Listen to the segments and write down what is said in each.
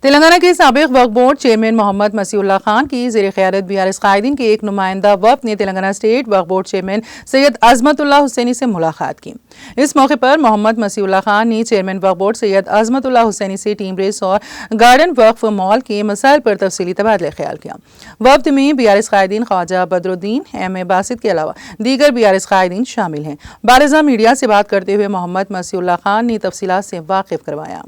تلنگانہ کے سابق وقف بورڈ چیئرمین محمد مسیح اللہ خان کی زیر قیادت BRS قائدین کے ایک نمائندہ وفد نے تلنگانہ اسٹیٹ وقف بورڈ چیئرمین سید عظمت اللہ حسینی سے ملاقات کی۔ اس موقع پر محمد مسیح اللہ خان نے چیئرمین وقف بورڈ سید عظمت اللہ حسینی سے ٹیم ریس اور گارڈن وقف مال کے مسائل پر تفصیلی تبادلہ خیال کیا۔ وفد میں BRS قائدین خواجہ بدر الدین M.A. باسط کے علاوہ دیگر BRS قائدین شامل ہیں۔ بارزہ میڈیا سے بات کرتے ہوئے محمد مسیح اللہ خان نے تفصیلات سے واقف کروایا۔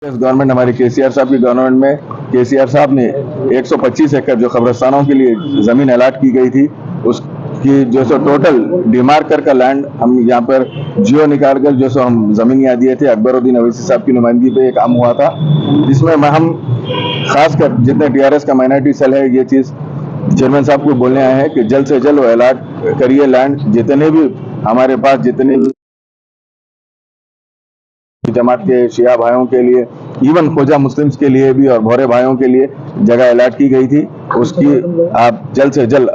گورنمنٹ ہماری KCR صاحب کی گورنمنٹ میں KCR صاحب نے 125 ایکڑ جو قبرستانوں کے لیے زمین الاٹ کی گئی تھی اس کی جو سو ٹوٹل ڈیمارکر کا لینڈ ہم یہاں پر جیو نکال کر جو سو ہم زمین یہاں دیے تھے۔ اکبر الدین اویسی صاحب کی نمائندگی پہ یہ کام ہوا تھا، جس میں ہم خاص کر جتنے TRS کا مائنارٹی سیل ہے یہ چیز چیئرمین صاحب کو بولنے آئے ہیں کہ جلد سے جلد وہ الاٹ کریے لینڈ، جتنے بھی ہمارے پاس جتنے جماعت کے شیعہ بھائیوں کے لیے، ایون خوجہ مسلمز کے لیے بھی اور بھورے بھائیوں کے لیے جگہ الاٹ کی گئی تھی، اس کی آپ جلد سے جلد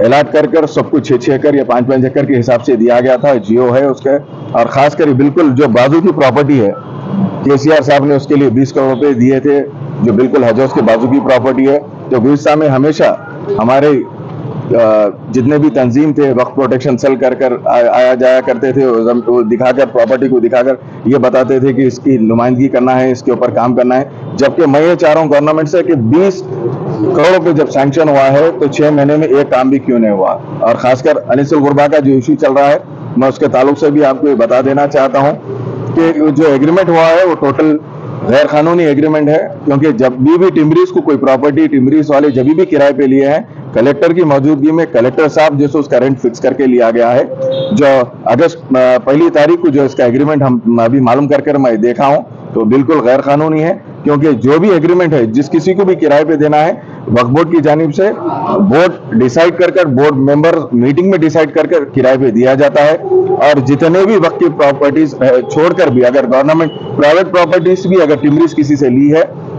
الاٹ کر سب کچھ 6 ایکڑ یا 5 ایکڑ کے حساب سے دیا گیا تھا۔ جیو ہے اس کا، اور خاص کر بالکل جو بازو کی پراپرٹی ہے KCR صاحب نے اس کے لیے 20 کروڑ روپے دیے تھے، جو بالکل حج ہاؤس کے بازو کی پراپرٹی ہے۔ تو گزشتہ میں ہمیشہ ہمارے جتنے بھی تنظیم تھے وقف پروٹیکشن سیل کر آیا جایا کرتے تھے، دکھا کر پراپرٹی کو دکھا کر یہ بتاتے تھے کہ اس کی نمائندگی کرنا ہے، اس کے اوپر کام کرنا ہے، جبکہ میں یہ چاہ رہا ہوں گورنمنٹ سے کہ 20 کروڑ روپے جب سینکشن ہوا ہے تو 6 مہینے میں ایک کام بھی کیوں نہیں ہوا۔ اور خاص کر انیس الغربا کا جو ایشو چل رہا ہے، میں اس کے تعلق سے بھی آپ کو یہ بتا دینا چاہتا ہوں کہ جو ایگریمنٹ ہوا ہے وہ ٹوٹل غیر قانونی ایگریمنٹ ہے، کیونکہ جب بھی ٹمبریز کو کوئی پراپرٹی ٹمبریز والے جب بھی کرائے پہ لیے ہیں، کلیکٹر کی موجودگی میں کلیکٹر صاحب جیسے اس کا رینٹ فکس کر کے لیا گیا ہے۔ جو اگست 1 تاریخ کو جو اس کا ایگریمنٹ ہم ابھی معلوم کر میں دیکھا ہوں تو بالکل غیر قانونی ہے، کیونکہ جو بھی ایگریمنٹ ہے جس کسی کو بھی کرائے پہ دینا ہے وقف بورڈ کی جانب سے بورڈ ڈیسائیڈ کر بورڈ ممبر میٹنگ میں ڈیسائیڈ کر کرائے پہ دیا جاتا ہے۔ اور جتنے بھی وقت کی پراپرٹیز چھوڑ کر بھی اگر گورنمنٹ پرائیویٹ پراپرٹیز بھی اگر ٹمبریز کسی سے لی ہے